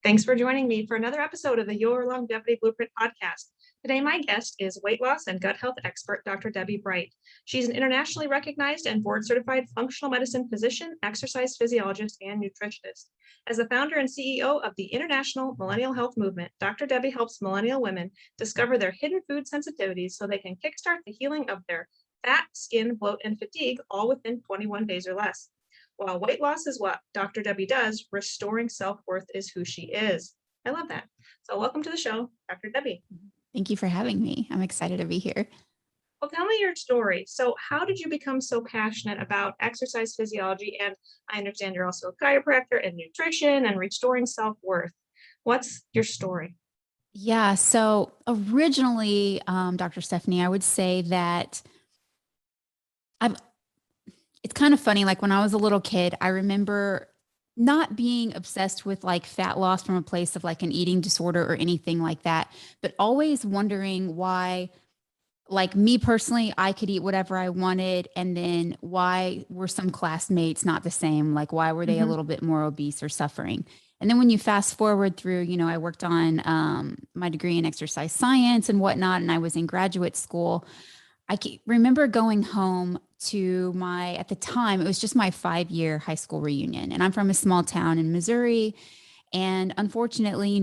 Thanks for joining me for another episode of the Your Longevity Blueprint podcast. Today, my guest is weight loss and gut health expert, Dr. Debbie Bright. She's an internationally recognized and board-certified functional medicine physician, exercise physiologist, and nutritionist. As the founder and CEO of the International Millennial Health Movement, Dr. Debbie helps millennial women discover their hidden food sensitivities so they can kickstart the healing of their fat, skin, bloat, and fatigue, all within 21 days or less. While weight loss is what Dr. Debbie does, restoring self-worth is who she is. I love that. So welcome to the show, Dr. Debbie. Thank you for having me. I'm excited to be here. Well, tell me your story. So how did you become so passionate about exercise physiology? And I understand you're also a chiropractor and nutrition and restoring self-worth. What's your story? Yeah. So originally, Dr. Stephanie, I would say that it's kind of funny. Like when I was a little kid, I remember not being obsessed with like fat loss from a place of like an eating disorder or anything like that, but always wondering why, like me personally, I could eat whatever I wanted. And then why were some classmates not the same? Like why were they a little bit more obese or suffering? And then when you fast forward through, I worked on my degree in exercise science and whatnot, and I was in graduate school. Remember going home to at the time, it was just my 5-year high school reunion. And I'm from a small town in Missouri. And unfortunately,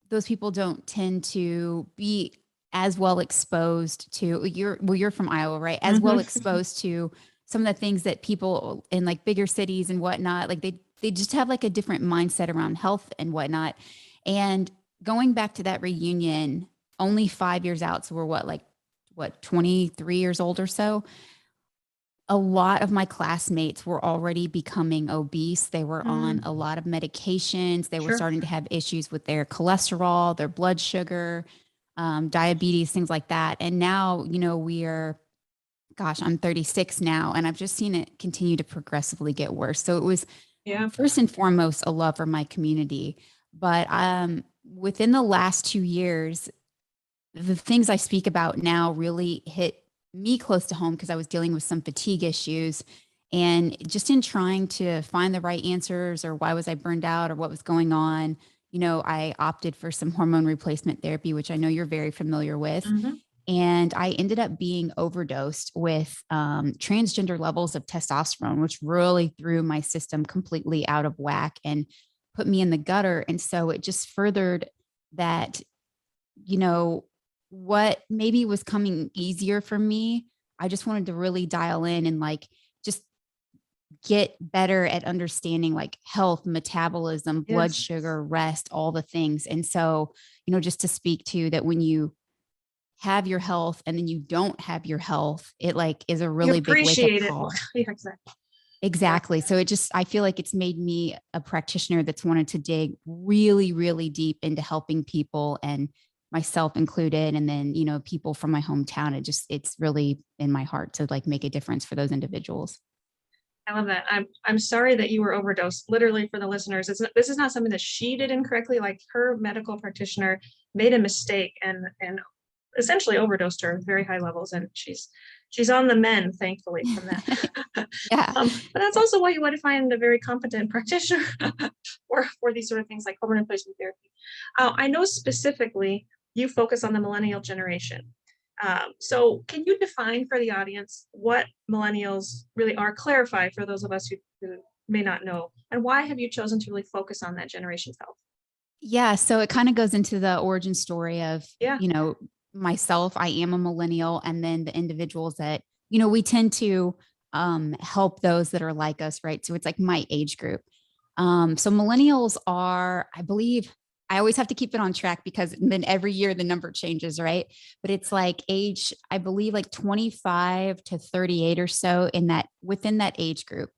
those people don't tend to be as well exposed to you're from Iowa, right? As well exposed to some of the things that people in like bigger cities and whatnot, like they just have like a different mindset around health and whatnot. And going back to that reunion, only 5 years out. So we're what, 23 years old or so. A lot of my classmates were already becoming obese. They were on a lot of medications. They were starting to have issues with their cholesterol, their blood sugar, diabetes, things like that. And now, I'm 36 now, and I've just seen it continue to progressively get worse. So it was first and foremost a love for my community. But within the last 2 years, the things I speak about now really hit me close to home because I was dealing with some fatigue issues. And just in trying to find the right answers, or why was I burned out, or what was going on, I opted for some hormone replacement therapy, which I know you're very familiar with. And I ended up being overdosed with transgender levels of testosterone, which really threw my system completely out of whack and put me in the gutter. And so it just furthered that, what maybe was coming easier for me. I just wanted to really dial in and like just get better at understanding like health, metabolism, blood sugar, rest, all the things. And so, just to speak to that, when you have your health and then you don't have your health, it like is a really big wake up call. Exactly. So I feel like it's made me a practitioner that's wanted to dig really, really deep into helping people, and myself included. And then, people from my hometown. It's really in my heart to like make a difference for those individuals. I love that. I'm sorry that you were overdosed. Literally, for the listeners, this is not something that she did incorrectly. Like her medical practitioner made a mistake and essentially overdosed her at very high levels, and she's on the mend, thankfully, from that. But that's also why you want to find a very competent practitioner for these sort of things like hormone replacement therapy. I know specifically you focus on the millennial generation. So can you define for the audience what millennials really are? Clarify for those of us who may not know, and why have you chosen to really focus on that generation's health? Yeah. So it kind of goes into the origin story of, myself. I am a millennial, and then the individuals that, we tend to help those that are like us, right? So it's like my age group. So millennials are, I believe, I always have to keep it on track because then every year the number changes, right? But it's like age, I believe like 25 to 38 or so within that age group.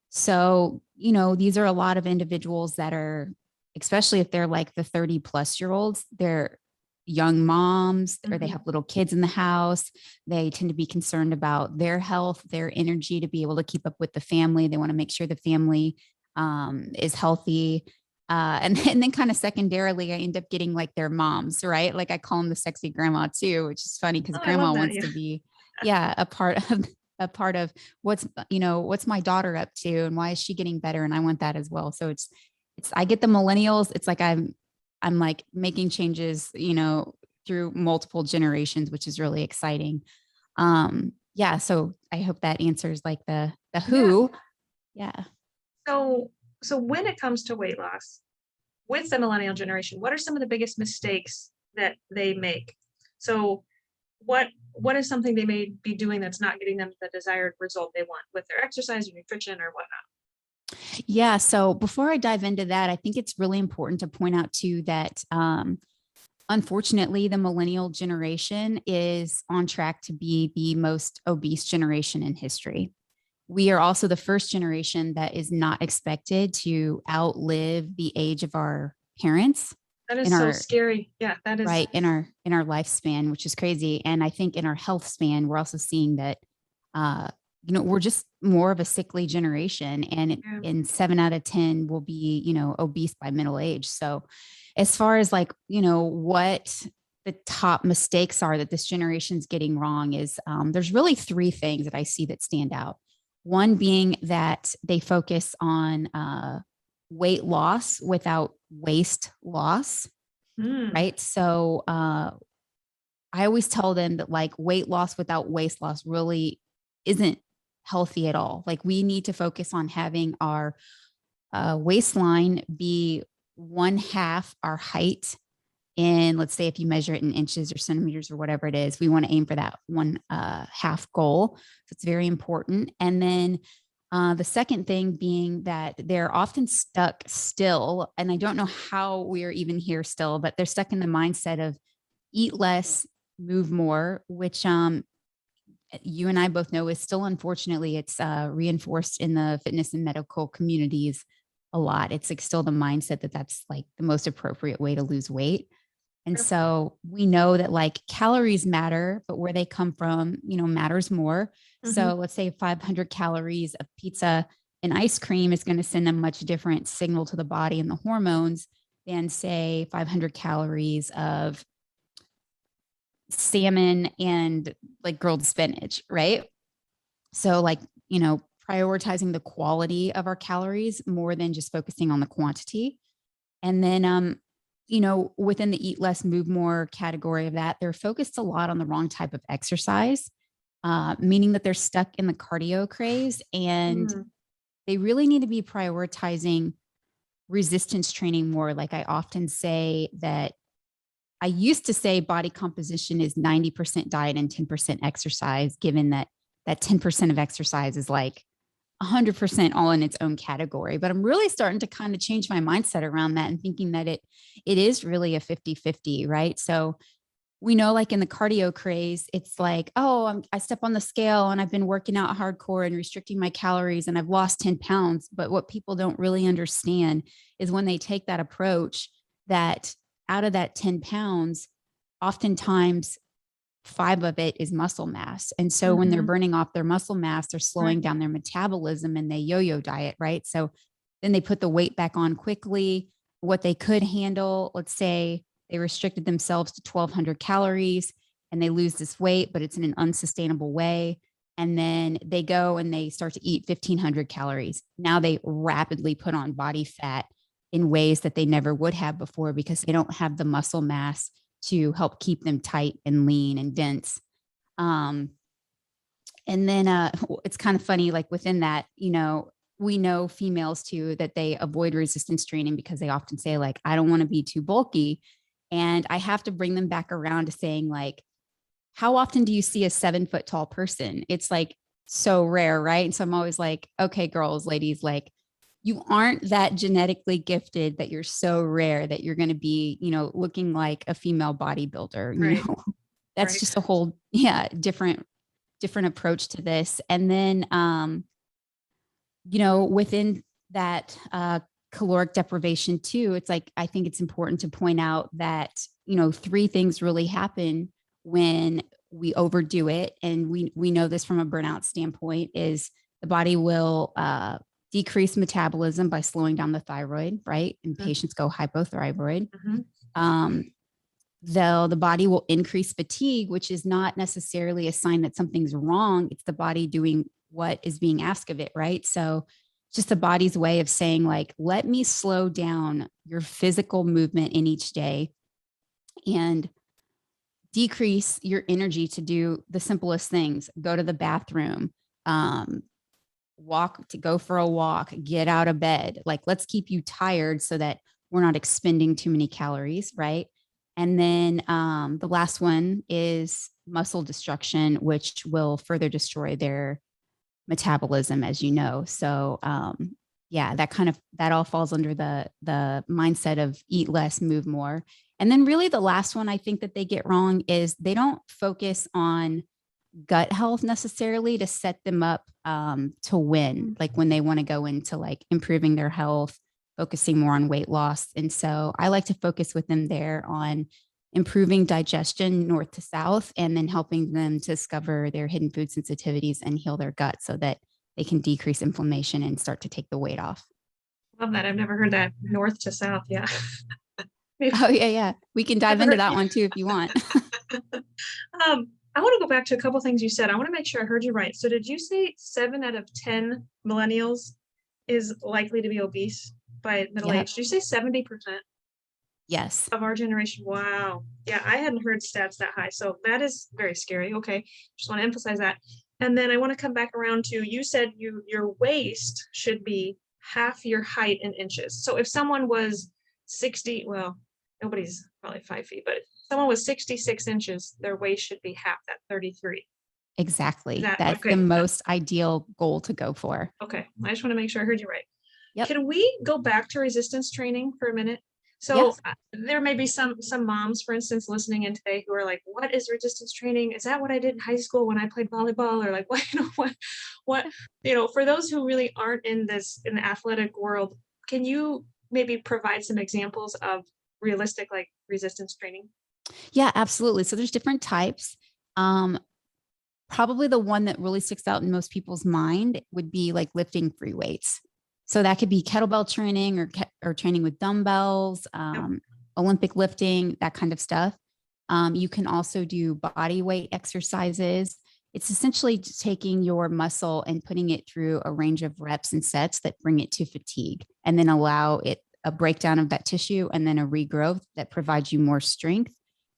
So, these are a lot of individuals that are, especially if they're like the 30+ year olds, they're young moms, or they have little kids in the house. They tend to be concerned about their health, their energy to be able to keep up with the family. They want to make sure the family is healthy. And then kind of secondarily, I end up getting like their moms, right? Like I call them the sexy grandma too, which is funny because grandma wants to be, a part of what's my daughter up to and why is she getting better? And I want that as well. So I get the millennials. It's like I'm like making changes, through multiple generations, which is really exciting. Yeah. So I hope that answers like the Yeah. who. Yeah. So when it comes to weight loss with the millennial generation, what are some of the biggest mistakes that they make? So what is something they may be doing that's not getting them the desired result they want with their exercise or nutrition or whatnot? Yeah. So before I dive into that, I think it's really important to point out too that unfortunately, the millennial generation is on track to be the most obese generation in history. We are also the first generation that is not expected to outlive the age of our parents That in is so our scary. Yeah, that is right in our lifespan, which is crazy. And I think in our health span, we're also seeing that uh, we're just more of a sickly generation, and yeah. in 7 out of 10 will be, obese by middle age. So as far as like, what the top mistakes are that this generation's getting wrong is there's really three things that I see that stand out. One being that they focus on weight loss without waist loss, Mm, right? So I always tell them that like weight loss without waist loss really isn't healthy at all. Like we need to focus on having our waistline be one half our height. And let's say if you measure it in inches or centimeters or whatever it is, we want to aim for that one half goal. So it's very important. And then the second thing being that they're often stuck still. And I don't know how we are even here still, but they're stuck in the mindset of eat less, move more, which you and I both know is still, unfortunately, it's reinforced in the fitness and medical communities a lot. It's like still the mindset that that's like the most appropriate way to lose weight. And sure. so we know that like calories matter, but where they come from, matters more. Mhm. So let's say 500 calories of pizza and ice cream is going to send a much different signal to the body and the hormones than say 500 calories of salmon and like grilled spinach, right? So like, prioritizing the quality of our calories more than just focusing on the quantity. And then within the eat less, move more category of that, they're focused a lot on the wrong type of exercise, meaning that they're stuck in the cardio craze, and Mm, they really need to be prioritizing resistance training more. Like I often say that I used to say body composition is 90% diet and 10% exercise, given that that 10% of exercise is like 100% all in its own category. But I'm really starting to kind of change my mindset around that and thinking that it is really a 50-50, right? So we know like in the cardio craze, it's like, oh, I step on the scale and I've been working out hardcore and restricting my calories and I've lost 10 pounds. But what people don't really understand is when they take that approach, that out of that 10 pounds, oftentimes 5 of it is muscle mass. And so when they're mhm. burning off their muscle mass, they're Right. slowing down their metabolism and they yo-yo diet, right? So then they put the weight back on quickly. What they could handle, let's say they restricted themselves to 1,200 calories and they lose this weight, but it's in an unsustainable way. And then they go and they start to eat 1,500 calories. Now they rapidly put on body fat in ways that they never would have before because they don't have the muscle mass to help keep them tight and lean and dense. Um, and then it's kind of funny, like within that, we know females too that they avoid resistance training because they often say, like, I don't want to be too bulky. And I have to bring them back around to saying, like, how often do you see a 7 foot tall person? It's like so rare, right? And so I'm always like, okay, girls, ladies, like, you aren't that genetically gifted that you're so rare that you're going to be, looking like a female bodybuilder, Right. that's Right. just a whole, yeah, different approach to this. And then, within that, caloric deprivation too, it's like, I think it's important to point out that, three things really happen when we overdo it. And we know this from a burnout standpoint is the body will, decrease metabolism by slowing down the thyroid, right? And Mm, patients go hypothyroid. mhm. Um, though the body will increase fatigue, which is not necessarily a sign that something's wrong. It's the body doing what is being asked of it, right? So just the body's way of saying, like, let me slow down your physical movement in each day and decrease your energy to do the simplest things. Go to the bathroom, um, go for a walk, get out of bed. Like, let's keep you tired so that we're not expending too many calories, right? And then the last one is muscle destruction, which will further destroy their metabolism, as you know. So yeah, that all falls under the mindset of eat less, move more. And then really the last one I think that they get wrong is they don't focus on gut health necessarily to set them up to win, like when they want to go into like improving their health, focusing more on weight loss. And so I like to focus with them there on improving digestion north to south, and then helping them discover their hidden food sensitivities and heal their gut so that they can decrease inflammation and start to take the weight off. Love that. I've never heard that north to south. Yeah. Oh, yeah, yeah. We can dive into that one too if you want. I want to go back to a couple things you said. I want to make sure I heard you right. So did you say 7 out of 10 millennials is likely to be obese by middle Yep. age? Did you say 70% Yes. of our generation? Wow. Yeah, I hadn't heard stats that high. So that is very scary. Okay. Just want to emphasize that. And then I want to come back around to, you said your waist should be half your height in inches. So if someone was 60, well, nobody's probably 5 feet, but if someone was 66 inches, their waist should be half that, 33. Exactly. That That's okay? the most ideal goal to go for. Okay. I just want to make sure I heard you right. Yep. Can we go back to resistance training for a minute? So Yes. there may be some moms, for instance, listening in today who are like, "What is resistance training? Is that what I did in high school when I played volleyball?" Or like, "What what For those who really aren't in the athletic world, can you maybe provide some examples of realistic like resistance training?" Yeah, absolutely. So there's different types. Um, Probably the one that really sticks out in most people's mind would be like lifting free weights. So that could be kettlebell training or training with dumbbells, Yep. Olympic lifting, that kind of stuff. You can also do body weight exercises. It's essentially just taking your muscle and putting it through a range of reps and sets that bring it to fatigue, and then allow it a breakdown of that tissue and then a regrowth that provides you more strength.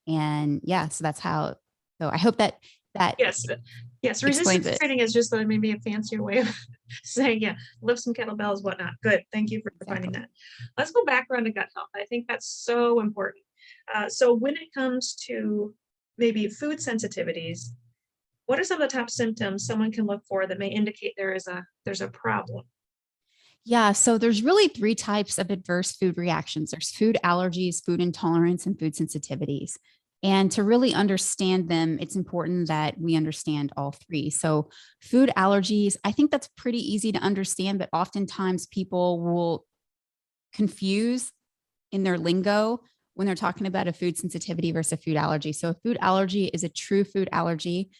And yeah, so that's how. So I hope that Yes. explains Resistance it. training is just maybe a fancier way of saying, yeah, lift some kettlebells, whatnot. Good. Thank you for defining that. Let's go back around to gut health. I think that's so important. So when it comes to maybe food sensitivities, what are some of the top symptoms someone can look for that may indicate there's a problem? Yeah, so there's really three types of adverse food reactions. There's food allergies, food intolerance, and food sensitivities. And to really understand them, it's important that we understand all three. So, food allergies, I think that's pretty easy to understand, but oftentimes people will confuse in their lingo when they're talking about a food sensitivity versus a food allergy. So, a food allergy is a true food allergy.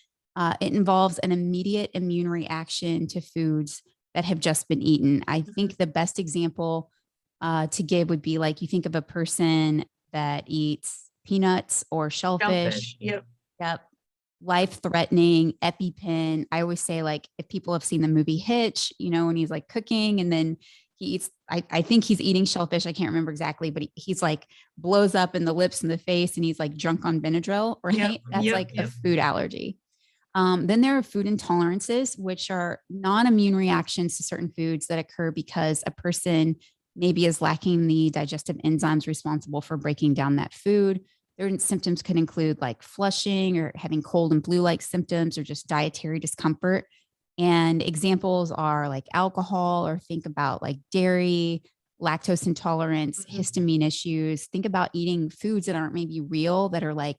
It involves an immediate immune reaction to foods that have just been eaten. I think the best example to give would be like you think of a person that eats peanuts or shellfish. Yep. Yep. Life threatening, EpiPen. I always say, like, if people have seen the movie Hitch, when he's like cooking and then he eats, I think he's eating shellfish. I can't remember exactly, but he's like blows up in the lips and the face and he's like drunk on Benadryl, right? Yep. That's like a food allergy. Then there are food intolerances, which are non-immune reactions to certain foods that occur because a person maybe is lacking the digestive enzymes responsible for breaking down that food. Their symptoms could include like flushing or having cold and flu-like symptoms or just dietary discomfort. And examples are like alcohol, or think about like dairy, lactose intolerance, histamine issues. Think about eating foods that aren't maybe real, that are like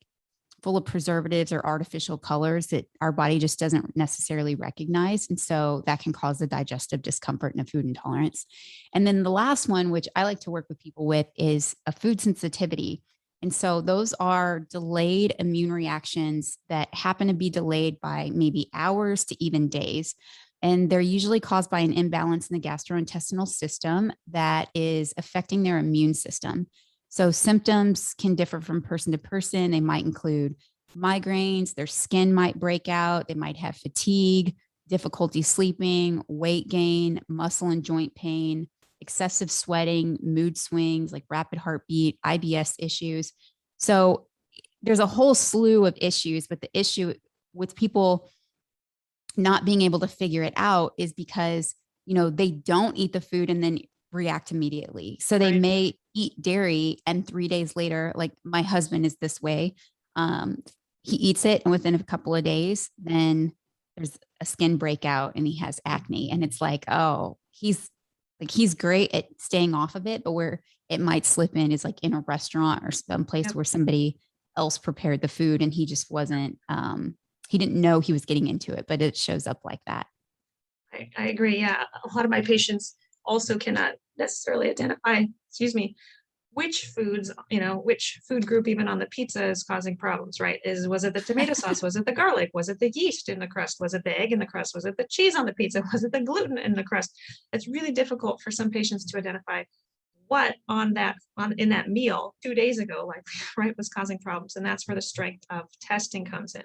full of preservatives or artificial colors that our body just doesn't necessarily recognize. And so that can cause the digestive discomfort and a food intolerance. And then the last one, which I like to work with people with, is a food sensitivity. And so those are delayed immune reactions that happen to be delayed by maybe hours to even days. And they're usually caused by an imbalance in the gastrointestinal system that is affecting their immune system. So symptoms can differ from person to person. They might include migraines, their skin might break out, they might have fatigue, difficulty sleeping, weight gain, muscle and joint pain, excessive sweating, mood swings, like rapid heartbeat, IBS issues. So there's a whole slew of issues, but the issue with people not being able to figure it out is because, they don't eat the food and then react immediately. So they Right. may eat dairy and 3 days later, like my husband is this way. He eats it and within a couple of days, then there's a skin breakout and he has acne. And it's like, oh, he's great at staying off of it, but where it might slip in is like in a restaurant or some place Yep. where somebody else prepared the food and he just wasn't, he didn't know he was getting into it, but it shows up like that. I agree. Yeah. A lot of my patients also cannot necessarily identify, which foods, which food group even on the pizza is causing problems, right? Was it the tomato sauce? Was it the garlic? Was it the yeast in the crust? Was it the egg in the crust? Was it the cheese on the pizza? Was it the gluten in the crust? It's really difficult for some patients to identify what in that meal 2 days ago, like, right, was causing problems. And that's where the strength of testing comes in.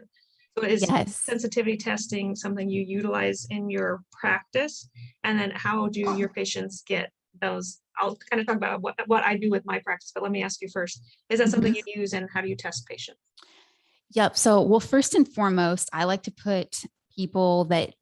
So is Yes. sensitivity testing something you utilize in your practice? And then how do your patients get those? I'll kind of talk about what I do with my practice, but let me ask you first. Is that something Mhm. you use and how do you test patients? Yep. So, well, first and foremost, I like to put people that,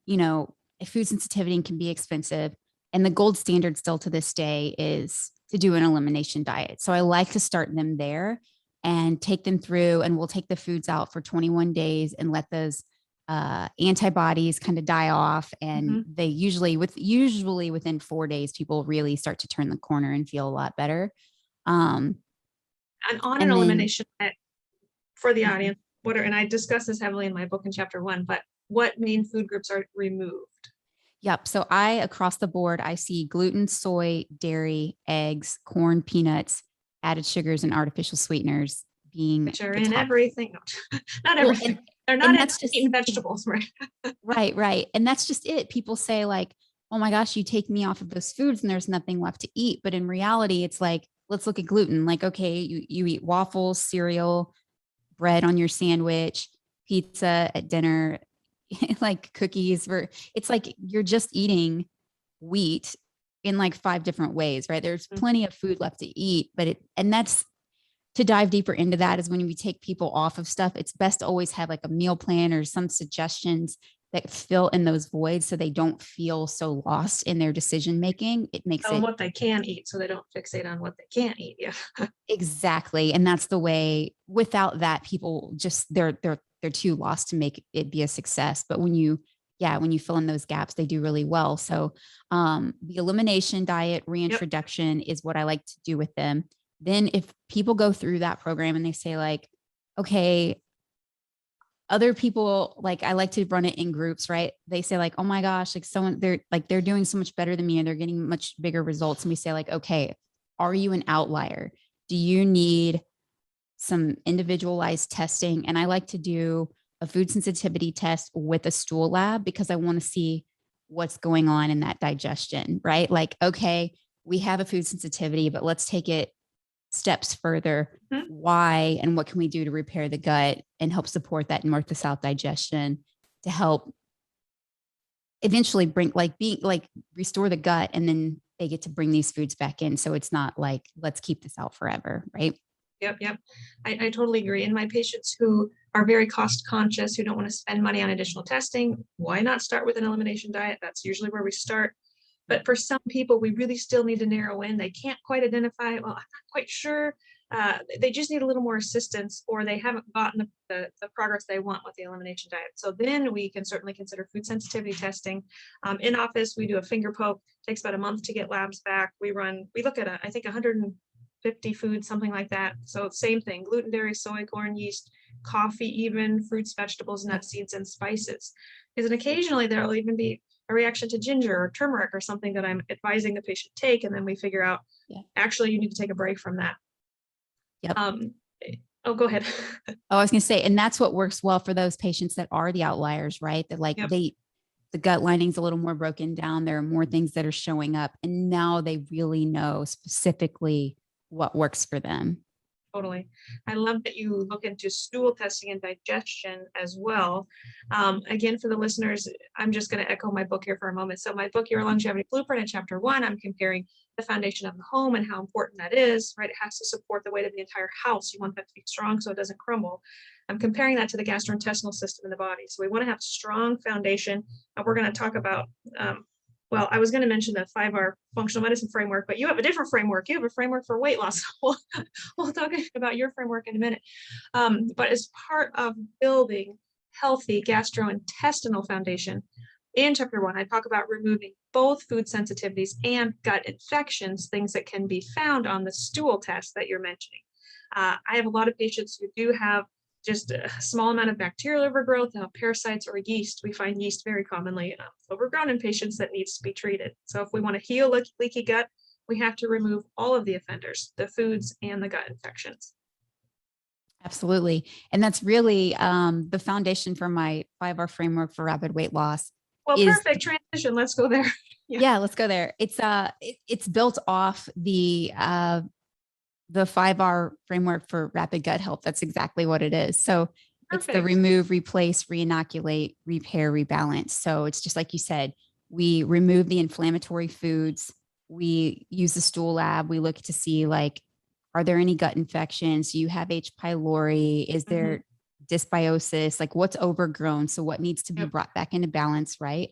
food sensitivity can be expensive. And the gold standard still to this day is to do an elimination diet. So I like to start them there and take them through, and we'll take the foods out for 21 days and let those antibodies kind of die off. And Mhm. they usually within 4 days, people really start to turn the corner and feel a lot better. Um, And on an and then, elimination diet, for the Mhm. audience, and I discuss this heavily in my book in chapter 1, but what main food groups are removed? Yep. So across the board, I see gluten, soy, dairy, eggs, corn, peanuts, added sugars, and artificial sweeteners being Which are the in top. everything. No, not Well, everything. They're not and in that's just meat and vegetables, right? right, right. And that's just it. People say like, oh my gosh, you take me off of those foods and there's nothing left to eat. But in reality, it's like, let's look at gluten. Like, okay, you eat waffles, cereal, bread on your sandwich, pizza at dinner, like cookies. It's like you're just eating wheat in like 5 different ways, right? There's Mm. plenty of food left to eat, and that's to dive deeper into that is when we take people off of stuff, it's best to always have like a meal plan or some suggestions that fill in those voids so they don't feel so lost in their decision making. It makes Tell them it what they can eat so they don't fixate on what they can't eat. Yeah. exactly. And that's the way without that, people just they're too lost to make it be a success. But when you fill in those gaps, they do really well. So the elimination diet Yep. reintroduction is what I like to do with them. Then if people go through that program and they say like, okay, other people, like I like to run it in groups, right? They say like, oh my gosh, like they're doing so much better than me and they're getting much bigger results. And we say like, okay, are you an outlier? Do you need some individualized testing? And I like to do a food sensitivity test with a stool lab because I want to see what's going on in that digestion, right? Like, okay, we have a food sensitivity, but let's take it steps further. Mhm. Why and what can we do to repair the gut and help support that north to south digestion to help eventually restore the gut, and then they get to bring these foods back in so it's not like let's keep this out forever, right? Yep. Yep. I totally agree. And my patients who are very cost conscious, who don't want to spend money on additional testing, why not start with an elimination diet? That's usually where we start. But for some people, we really still need to narrow in. They can't quite identify, well, I'm not quite sure. They just need a little more assistance, or they haven't gotten the progress they want with the elimination diet. So then we can certainly consider food sensitivity testing. In office, we do a finger poke. It takes about a month to get labs back. We look at, I think, 150 foods, something like that. So same thing, gluten, dairy, soy, corn, yeast, coffee, even fruits, vegetables, nuts, seeds, and spices. Because occasionally there'll even be a reaction to ginger or turmeric or something that I'm advising the patient take, and then we figure out, Yeah. actually, you need to take a break from that. Yep. Um, oh, go ahead. Oh, I was going to say, and that's what works well for those patients that are the outliers, right? That like Yep. the gut lining's a little more broken down. There are more things that are showing up, and now they really know specifically what works for them. Totally. I love that you look into stool testing and digestion as well. Again, for the listeners, I'm just going to echo my book here for a moment. So my book, Your Longevity Blueprint, in chapter 1, I'm comparing the foundation of the home and how important that is, right? It has to support the weight of the entire house. You want that to be strong so it doesn't crumble. I'm comparing that to the gastrointestinal system in the body. So we want to have strong foundation. We're going to talk about well, I was going to mention the 5R functional medicine framework, but you have a different framework. You have a framework for weight loss. We'll talk about your framework in a minute. But as part of building healthy gastrointestinal foundation, in chapter 1, I talk about removing both food sensitivities and gut infections, things that can be found on the stool test that you're mentioning. I have a lot of patients who do have just a small amount of bacterial overgrowth, parasites, or yeast. We find yeast very commonly overgrown in patients that needs to be treated. So if we want to heal leaky gut, we have to remove all of the offenders, the foods and the gut infections. Absolutely. And that's really the foundation for my 5R framework for rapid weight loss. Well, perfect transition. Let's go there. Yeah, let's go there. It's built off the 5R framework for rapid gut health. That's exactly what it is. So It's the remove, replace, reinoculate, repair, rebalance. So it's just like you said, we remove the inflammatory foods. We use the stool lab. We look to see, like, are there any gut infections? Do you have H. pylori? Is there dysbiosis? Like, what's overgrown? So what needs to be brought back into balance, right?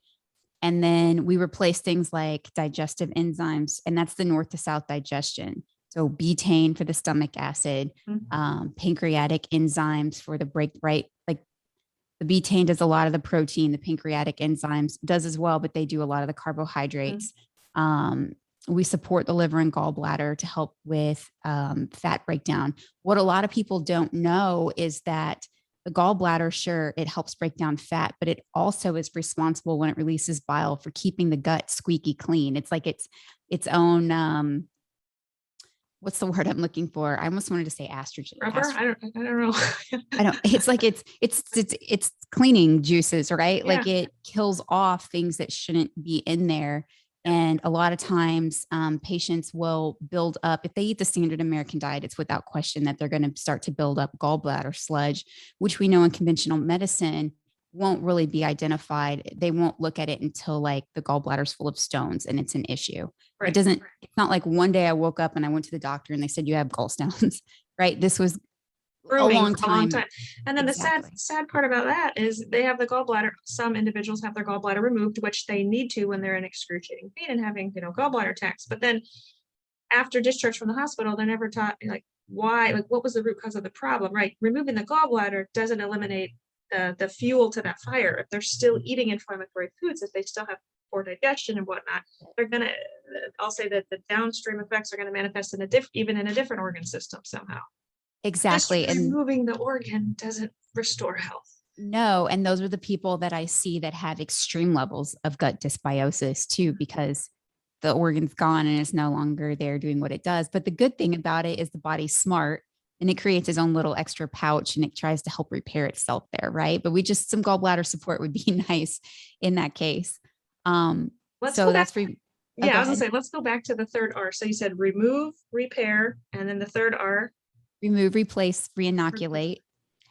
And then we replace things like digestive enzymes, and that's the north to south digestion. So betaine for the stomach acid, pancreatic enzymes for the break, right? Like the betaine does a lot of the protein, the pancreatic enzymes does as well, but they do a lot of the carbohydrates. We support the liver and gallbladder to help with fat breakdown. What a lot of people don't know is that the gallbladder, sure, it helps break down fat, but it also is responsible when it releases bile for keeping the gut squeaky clean. It's like its own, what's the word I'm looking for? I almost wanted to say estrogen. Rubber? I don't know. It's like it's cleaning juices, right? Yeah. Like it kills off things that shouldn't be in there. And a lot of times patients will build up, if they eat the standard American diet, it's without question that they're going to start to build up gallbladder sludge, which we know in conventional medicine won't really be identified. They won't look at it until like the gallbladder's full of stones and it's an issue. Right. It's not like one day I woke up and I went to the doctor and they said, you have gallstones, right? This was brewing a long time. And then Exactly. the sad part about that is they have the gallbladder. Some individuals have their gallbladder removed, which they need to when they're in excruciating pain and having, gallbladder attacks. But then after discharge from the hospital, they're never taught like why, like what was the root cause of the problem, right? Removing the gallbladder doesn't eliminate the fuel to that fire. If they're still eating inflammatory foods, if they still have poor digestion and whatnot, they're gonna, I'll say that the downstream effects are gonna manifest in even in a different organ system somehow. Exactly. Just removing the organ doesn't restore health. No. And those are the people that I see that have extreme levels of gut dysbiosis too, because the organ's gone and it's no longer there doing what it does. But the good thing about it is the body's smart and it creates its own little extra pouch and it tries to help repair itself there. Right. But some gallbladder support would be nice in that case. I was gonna say, let's go back to the third R. So you said remove, repair, and then the third R. Remove, replace, reinoculate.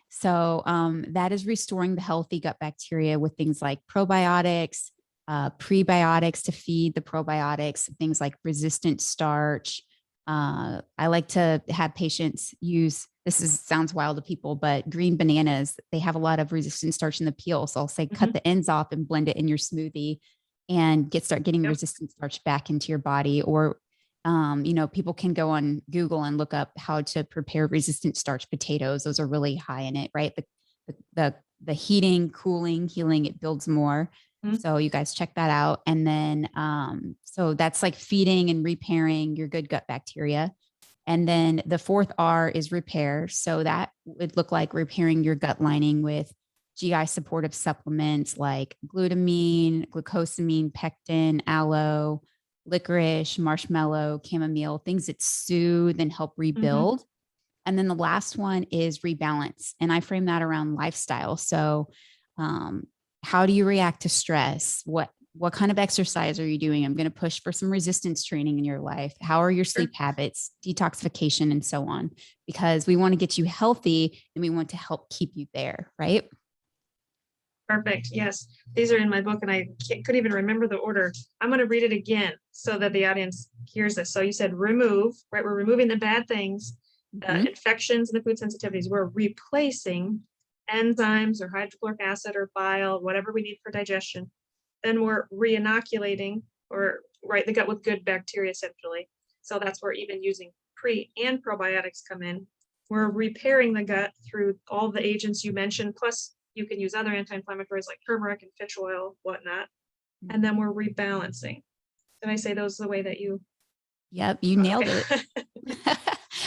So that is restoring the healthy gut bacteria with things like probiotics, prebiotics to feed the probiotics, things like resistant starch. I like to have patients use, sounds wild to people, but green bananas, they have a lot of resistant starch in the peel. So I'll say, cut the ends off and blend it in your smoothie and start getting resistant starch back into your body. Or people can go on Google and look up how to prepare resistant starch potatoes. Those are really high in it, right? The heating, cooling, healing, it builds more. So you guys check that out. And then, so that's like feeding and repairing your good gut bacteria. And then the fourth R is repair. So that would look like repairing your gut lining with GI supportive supplements like glutamine, glucosamine, pectin, aloe, licorice, marshmallow, chamomile, things that soothe and help rebuild. And then the last one is rebalance. And I frame that around lifestyle. So how do you react to stress? What what kind of exercise are you doing? I'm going to push for some resistance training in your life. How are your Sure. sleep habits, detoxification, and so on? Because we want to get you healthy and we want to help keep you there, right? Perfect. Yes. These are in my book and I couldn't even remember the order. I'm going to read it again so that the audience hears this. So you said remove, right? We're removing the bad things, Mhm. infections and the food sensitivities. We're replacing enzymes or hydrochloric acid or bile, whatever we need for digestion. Then we're re-inoculating or right the gut with good bacteria essentially. So that's where even using pre and probiotics come in. We're repairing the gut through all the agents you mentioned, plus you can use other anti-inflammatories like turmeric and fish oil, whatnot. And then we're rebalancing. Did I say those the way that you? Yep, you nailed it.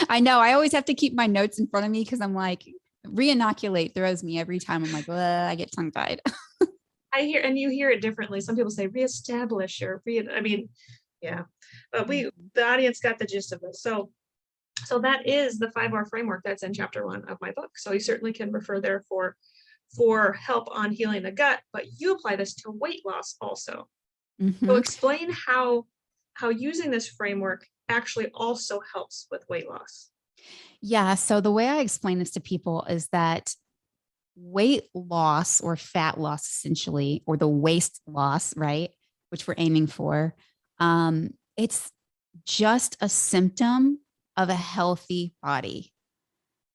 I know. I always have to keep my notes in front of me because I'm like, re-inoculate throws me every time. I'm like, I get tongue tied. I hear, and you hear it differently. Some people say reestablish or I mean, yeah, but the audience got the gist of it. So that is the 5R framework that's in chapter 1 of my book. So you certainly can refer there for help on healing the gut, but you apply this to weight loss also. So explain how using this framework actually also helps with weight loss. Yeah. So the way I explain this to people is that weight loss or fat loss, essentially, or the waist loss, right, which we're aiming for, it's just a symptom of a healthy body.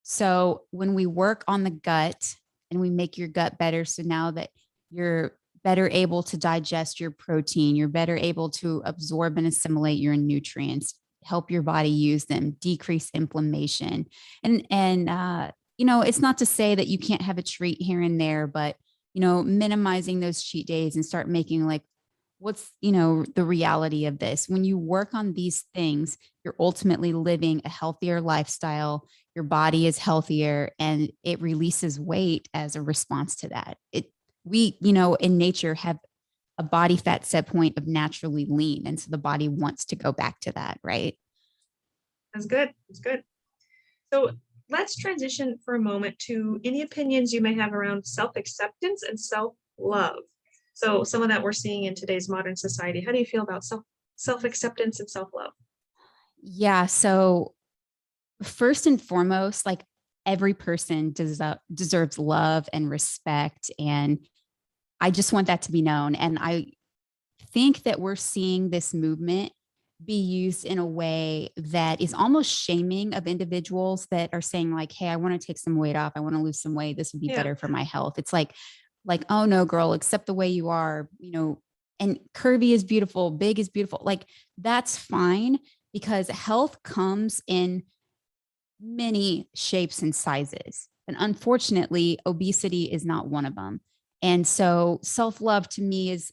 So when we work on the gut and we make your gut better, so now that you're better able to digest your protein, you're better able to absorb and assimilate your nutrients, help your body use them, decrease inflammation. And it's not to say that you can't have a treat here and there, but minimizing those cheat days and start making like what's the reality of this. When you work on these things, you're ultimately living a healthier lifestyle, your body is healthier, and it releases weight as a response to that. We in nature have a body fat set point of naturally lean, and so the body wants to go back to that, right? That's good. That's good. So let's transition for a moment to any opinions you may have around self-acceptance and self-love. So some of that we're seeing in today's modern society. How do you feel about self-acceptance and self-love? Yeah. So first and foremost, like every person deserves love and respect. And I just want that to be known. And I think that we're seeing this movement be used in a way that is almost shaming of individuals that are saying like, hey, I want to take some weight off. I want to lose some weight. This would be better for my health. It's like, oh no, girl, accept the way you are, and curvy is beautiful, big is beautiful. Like that's fine because health comes in many shapes and sizes. And unfortunately, obesity is not one of them. And so self-love to me is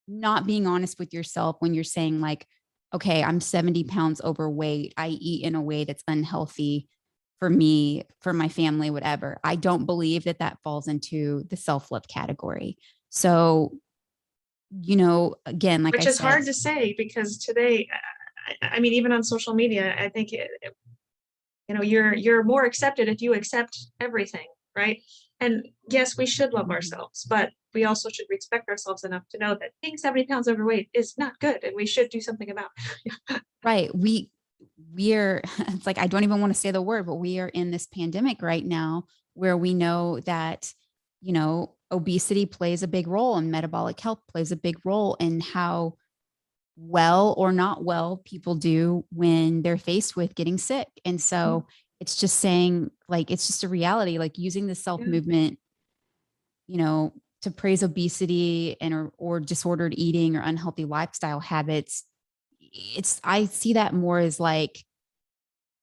not being honest with yourself when you're saying like, okay, I'm 70 pounds overweight. I eat in a way that's unhealthy for me, for my family, whatever. I don't believe that that falls into the self-love category. So, again, like Which I is said, hard to say because today, I mean, even on social media, I think you're more accepted if you accept everything, right? And yes, we should love ourselves, but we also should respect ourselves enough to know that being 70 pounds overweight is not good and we should do something about it. right. We're it's like I don't even want to say the word, but we are in this pandemic right now where we know that, obesity plays a big role and metabolic health plays a big role in how well or not well people do when they're faced with getting sick. And so it's just saying like it's just a reality, like using the self movement, to praise obesity or disordered eating or unhealthy lifestyle habits. I see that more as like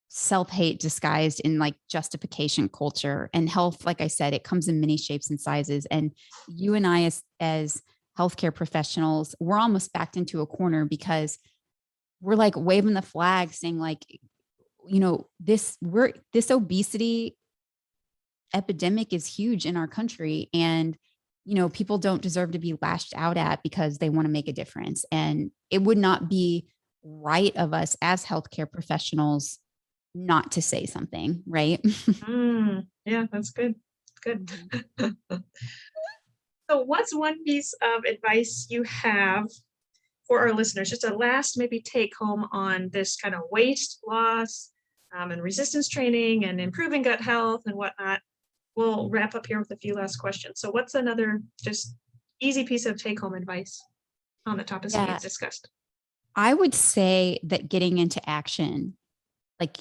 self-hate disguised in like justification culture. And health, like I said, it comes in many shapes and sizes. And you and I as healthcare professionals, we're almost backed into a corner because we're like waving the flag saying like, this obesity epidemic is huge in our country. And people don't deserve to be lashed out at because they want to make a difference. And it would not be right of us as healthcare professionals not to say something, right? Yeah, that's good. Good. So what's one piece of advice you have for our listeners? Just a last maybe take home on this kind of weight loss and resistance training and improving gut health and whatnot. We'll wrap up here with a few last questions. So what's another just easy piece of take home advice on the topics Yeah, we've discussed? I would say that getting into action, like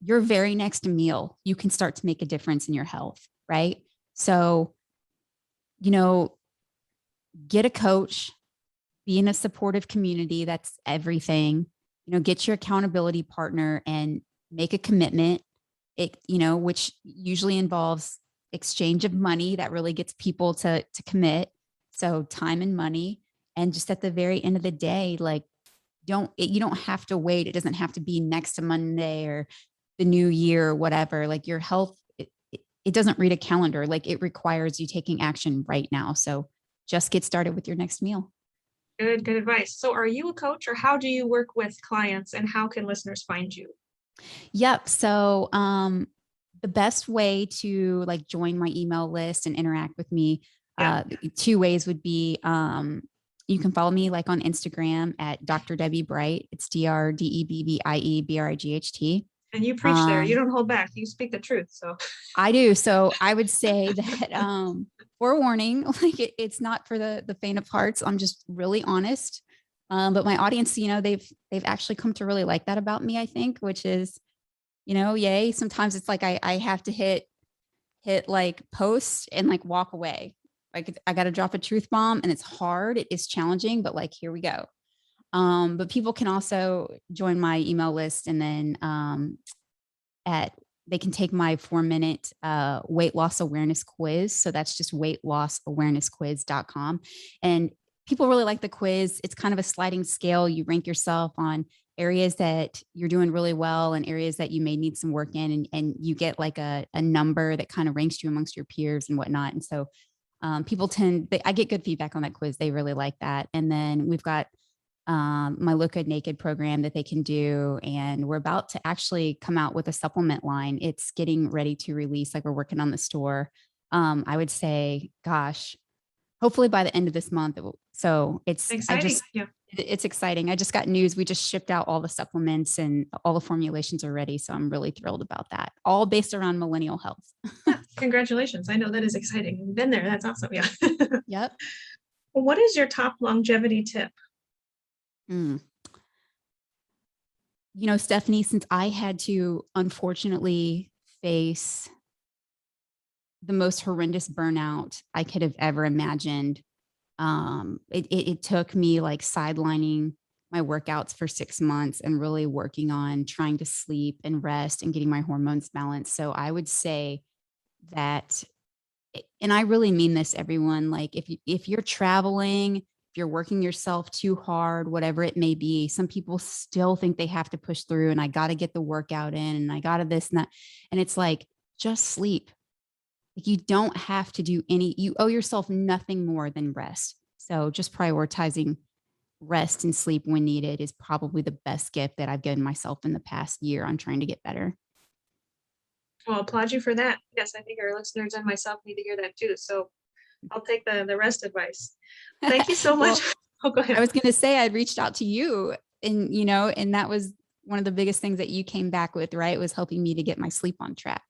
your very next meal, you can start to make a difference in your health, right? So, you know, get a coach, be in a supportive community. That's everything. Get your accountability partner and make a commitment. Which usually involves exchange of money that really gets people to commit. So time and money. And just at the very end of the day, like you don't have to wait. It doesn't have to be next to Monday or the new year or whatever. Like your health, it doesn't read a calendar. Like it requires you taking action right now. So just get started with your next meal. Good advice. So are you a coach or how do you work with clients and how can listeners find you? Yep. So the best way to like join my email list and interact with me, Yeah. two ways would be you can follow me like on Instagram at Dr. Debbie Bright. It's DrDebbieBright. And you preach there. You don't hold back. You speak the truth. So I do. So I would say that forewarning, like it's not for the faint of hearts. I'm just really honest. But my audience, they've actually come to really like that about me, I think, which is, yay. Sometimes it's like I have to hit like post and like walk away. Like I got to drop a truth bomb and it's hard. It is challenging, but like here we go. But people can also join my email list and then they can take my 4-minute weight loss awareness quiz. So that's just weightlossawarenessquiz.com. And people really like the quiz. It's kind of a sliding scale. You rank yourself on areas that you're doing really well and areas that you may need some work in. And you get like a number that kind of ranks you amongst your peers and whatnot. And so people I get good feedback on that quiz. They really like that. And then we've got my Look Good Naked program that they can do. And we're about to actually come out with a supplement line. It's getting ready to release. Like we're working on the store. I would say, gosh, hopefully by the end of this month. So exciting. Yeah. it's exciting. I just got news. We just shipped out all the supplements and all the formulations are ready. So I'm really thrilled about that. All based around millennial health. Yeah. Congratulations. I know that is exciting. You've been there. That's awesome. Yeah. Yep. Well, what is your top longevity tip? Mm. Stephanie, since I had to unfortunately face the most horrendous burnout I could have ever imagined, it took me like sidelining my workouts for 6 months and really working on trying to sleep and rest and getting my hormones balanced. So I would say that, and I really mean this, everyone, like if you're traveling, if you're working yourself too hard, whatever it may be, some people still think they have to push through and I got to get the workout in and I got to this and that. And it's like, just sleep. Like you don't have to do you owe yourself nothing more than rest. So just prioritizing rest and sleep when needed is probably the best gift that I've given myself in the past year on trying to get better. Well, applaud you for that. Yes, I think our listeners and myself need to hear that too. So I'll take the rest advice. Thank you so much. Well, Oh, go ahead. I was going to say I'd reached out to you and, and that was one of the biggest things that you came back with, right? Was helping me to get my sleep on track.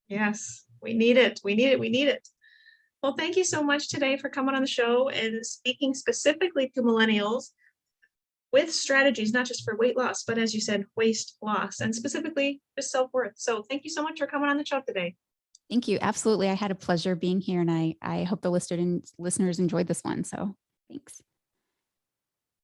Yes, we need it. We need it. We need it. Well, thank you so much today for coming on the show and speaking specifically to millennials with strategies, not just for weight loss, but as you said, waist loss and specifically just self-worth. So thank you so much for coming on the show today. Thank you. Absolutely. I had a pleasure being here and I hope the listeners enjoyed this one. So thanks.